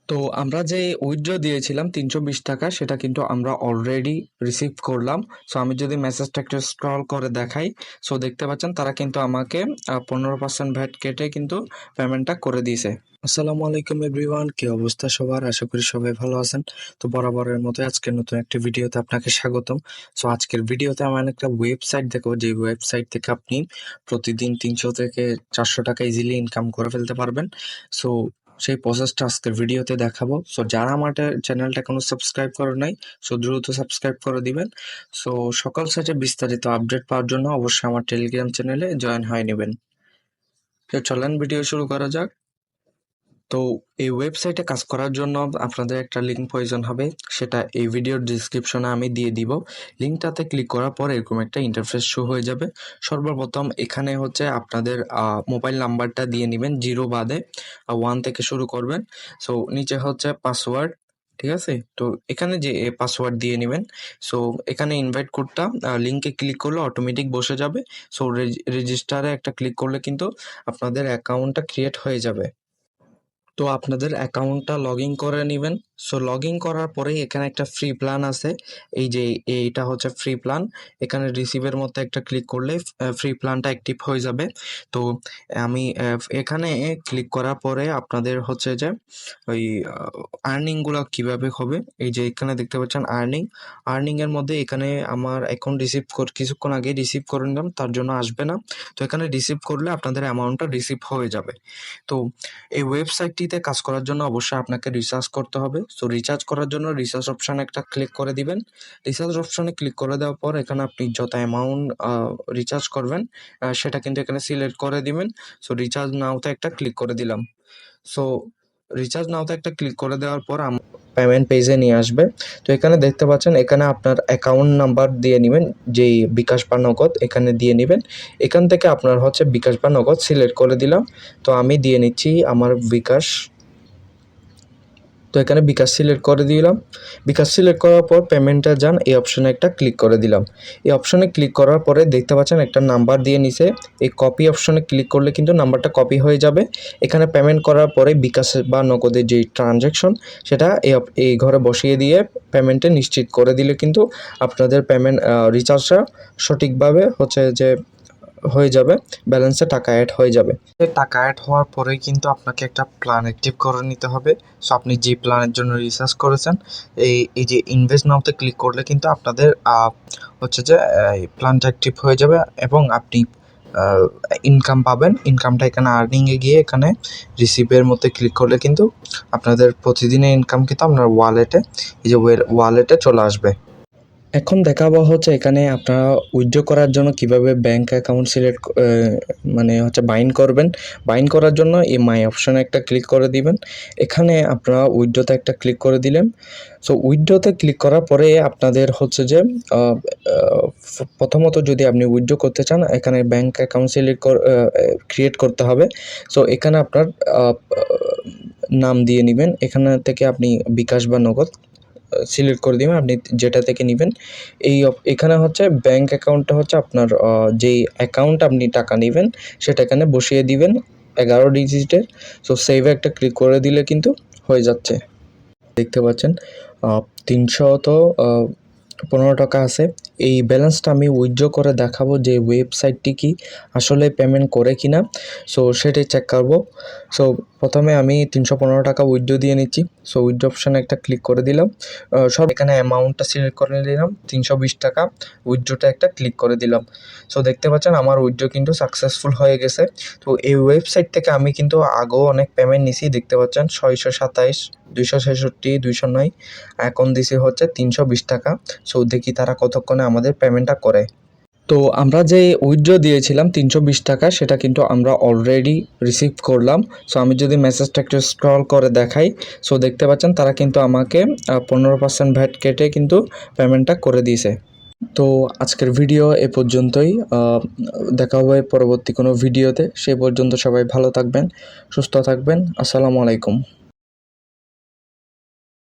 তো আমরা যে উইথড্র দিয়েছিলাম ৩২০ টাকা সেটা কিন্তু আমরা অলরেডি রিসিভ করলাম। সো আমি যদি মেসেজটা একটু স্ক্রল করে দেখাই, সো দেখতে পাচ্ছেন তারা কিন্তু আমাকে 15% ভ্যাট কেটে কিন্তু পেমেন্টটা করে দিয়েছে। আসসালামু আলাইকুম এভরিওয়ান, কি অবস্থা সবার? আশা করি সবাই ভালো আছেন। তো বরাবরের মতো আজকের নতুন একটি ভিডিওতে আপনাকে স্বাগতম। সো আজকের ভিডিওতে আমি একটা ওয়েবসাইট দেখো, যে ওয়েবসাইট থেকে আপনি প্রতিদিন 300 থেকে 400 টাকা ইজিলি ইনকাম করে ফেলতে পারবেন। সো সেই প্রসেসটা আজকের ভিডিওতে দেখাবো। সো যারা আমার চ্যানেলটা এখনো সাবস্ক্রাইব করে নাই, সো দ্রুত সাবস্ক্রাইব করে দিবেন। সো সকাল সাথে বিস্তারিত আপডেট পাওয়ার জন্য অবশ্যই আমার টেলিগ্রাম চ্যানেলে জয়েন হয়ে নেবেন। তো চলেন ভিডিও শুরু করা যাক। তো এই ওয়েবসাইটে কাজ করার জন্য আপনাদের একটা লিঙ্ক প্রয়োজন হবে, সেটা এই ভিডিওর ডিসক্রিপশনে আমি দিয়ে দিব। লিঙ্কটাতে ক্লিক করার পর এরকম একটা ইন্টারফেস শো হয়ে যাবে। সর্বপ্রথম এখানে হচ্ছে আপনাদের মোবাইল নাম্বারটা দিয়ে নেবেন, 0 বাদে 1 থেকে শুরু করবেন। সো নিচে হচ্ছে পাসওয়ার্ড, ঠিক আছে? তো এখানে যে পাসওয়ার্ড দিয়ে নেবেন। সো এখানে ইনভাইট কোডটা লিঙ্কে ক্লিক করলে অটোমেটিক বসে যাবে। সো রেজিস্টারে একটা ক্লিক করলে কিন্তু আপনাদের অ্যাকাউন্টটা ক্রিয়েট হয়ে যাবে। তো আপনাদের অ্যাকাউন্টটা লগ ইন করে নেবেন। সো লগ ইন করার পরেই এখানে একটা ফ্রি প্ল্যান আছে। এই যে এইটা হচ্ছে ফ্রি প্ল্যান। এখানে রিসিভের মধ্যে একটা ক্লিক করলে ফ্রি প্ল্যানটা অ্যাক্টিভ হয়ে যাবে। তো আমি এখানে ক্লিক করার পরে আপনাদের হচ্ছে যে ওই আর্নিংগুলো কীভাবে হবে, এই যে এখানে দেখতে পাচ্ছেন আর্নিংয়ের মধ্যে এখানে আমার এখন কিছুক্ষণ আগে রিসিভ করে নিলাম, তার জন্য আসবে না। তো এখানে রিসিভ করলে আপনাদের অ্যামাউন্টটা রিসিভ হয়ে যাবে। তো এই ওয়েবসাইটটিতে কাজ করার জন্য অবশ্যই আপনাকে রিচার্জ করতে হবে। সো রিচার্জ করার জন্য রিচার্জ অপশানে একটা ক্লিক করে দিবেন। রিচার্জ অপশানে ক্লিক করে দেওয়ার পর এখানে আপনি যত অ্যামাউন্ট রিচার্জ করবেন সেটা কিন্তু এখানে সিলেক্ট করে দিবেন। সো রিচার্জ নাওতে একটা ক্লিক করে দিলাম। সো রিচার্জ নাওতে একটা ক্লিক করে দেওয়ার পর পেমেন্ট পেজে নিয়ে আসবে। তো এখানে দেখতে পাচ্ছেন, এখানে আপনার অ্যাকাউন্ট নাম্বার দিয়ে নেবেন, যেই বিকাশ বা নগদ এখানে দিয়ে নেবেন। এখান থেকে আপনার হচ্ছে বিকাশ বা নগদ সিলেক্ট করে দিলাম। তো আমি দিয়ে নিচ্ছি আমার বিকাশ। তো এখানে বিকাশ সিলেক্ট করে দিলাম। বিকাশ সিলেক্ট করার পর পেমেন্টে যান, এই অপশনে একটা ক্লিক করে দিলাম। এই অপশনে ক্লিক করার পরে দেখতে পাচ্ছেন একটা নাম্বার দিয়ে নিছে। এই কপি অপশনে ক্লিক করলে কিন্তু নাম্বারটা কপি হয়ে যাবে। এখানে পেমেন্ট করার পরে বিকাশ বা নগদের যেই ট্রানজ্যাকশন সেটা এই ঘরে বসিয়ে দিয়ে পেমেন্টে নিশ্চিত করে দিলে কিন্তু আপনাদের পেমেন্ট রিচার্জটা সঠিকভাবে হচ্ছে যে হয়ে যাবে, ব্যালেন্সে টাকা অ্যাড হয়ে যাবে। টাকা অ্যাড হওয়ার পরেই কিন্তু আপনাকে একটা প্ল্যান অ্যাক্টিভ করে নিতে হবে। সো আপনি যে প্ল্যানের জন্য রিসার্চ করেছেন, এই যে ইনভেস্ট নাওতে ক্লিক করলে কিন্তু আপনাদের হচ্ছে যে এই প্ল্যানটা অ্যাক্টিভ হয়ে যাবে এবং আপনি ইনকাম পাবেন। ইনকামটা এখানে আর্নিংয়ে গিয়ে এখানে রিসিভের মধ্যে ক্লিক করলে কিন্তু আপনাদের প্রতিদিনের ইনকাম কিন্তু আপনার ওয়ালেটে, এই যে ওয়ালেটে চলে আসবে। এখন দেখাবো হচ্ছে এখানে আপনারা উইথড্র করার জন্য কিভাবে ব্যাংক অ্যাকাউন্ট সিলেক্ট মানে হচ্ছে বাইন্ড করবেন। বাইন্ড করার জন্য এই মাই অপশনে একটা ক্লিক করে দিবেন। এখানে আপনারা উইথড্রতে একটা ক্লিক করে দিলেন। সো উইথড্রতে ক্লিক করার পরে আপনাদের হচ্ছে যে প্রথমত যদি আপনি উইথড্র করতে চান, এখানে ব্যাংক অ্যাকাউন্ট সিলেক্ট ক্রিয়েট করতে হবে। সো এখানে আপনার নাম দিয়ে নেবেন। এখানে থেকে আপনি বিকাশ বা নগদ সিলেক্ট করে দিবেন, আপনি যেটা থেকে নেবেন। এখানে হচ্ছে ব্যাংক অ্যাকাউন্টটা হচ্ছে আপনার যেই অ্যাকাউন্ট আপনি টাকা নেবেন সেটা এখানে বসিয়ে দিবেন 11 ডিজিটের। সো সেভে একটা ক্লিক করে দিলে কিন্তু হয়ে যাচ্ছে। দেখতে পাচ্ছেন 315 টাকা আছে। এই ব্যালেন্সটা আমি উইথড্র করে দেখাবো যে ওয়েবসাইটটি কি আসলে পেমেন্ট করে কিনা। সো সেটাই চেক করবো। সো প্রথমে আমি 315 টাকা উইথড্র দিয়ে নিচ্ছি। সো উইথড্র অপশানে একটা ক্লিক করে দিলাম। সব এখানে অ্যামাউন্টটা সিলেক্ট করে নিলাম 320 টাকা। উইথড্রটা একটা ক্লিক করে দিলাম। সো দেখতে পাচ্ছেন আমার উইথড্র কিন্তু সাকসেসফুল হয়ে গেছে। তো এই ওয়েবসাইট থেকে আমি কিন্তু আগেও অনেক পেমেন্ট নিছি, দেখতে পাচ্ছেন 627, 266, 209, এখন দিছি হচ্ছে 320 টাকা। সো দেখি তারা কতক্ষণে আমাদের পেমেন্টটা করে। তো আমরা যে উইথড্র দিয়েছিলাম 320 টাকা সেটা কিন্তু আমরা অলরেডি রিসিভ করলাম। সো আমি যদি মেসেজটা একটু স্ক্রল করে দেখাই, সো দেখতে পাচ্ছেন তারা কিন্তু আমাকে 15% ভ্যাট কেটে কিন্তু পেমেন্টটা করে দিয়েছে। তো আজকের ভিডিও এ পর্যন্তই। দেখা হবে পরবর্তী কোনো ভিডিওতে। সেই পর্যন্ত সবাই ভালো থাকবেন, সুস্থ থাকবেন। আসসালামু আলাইকুম।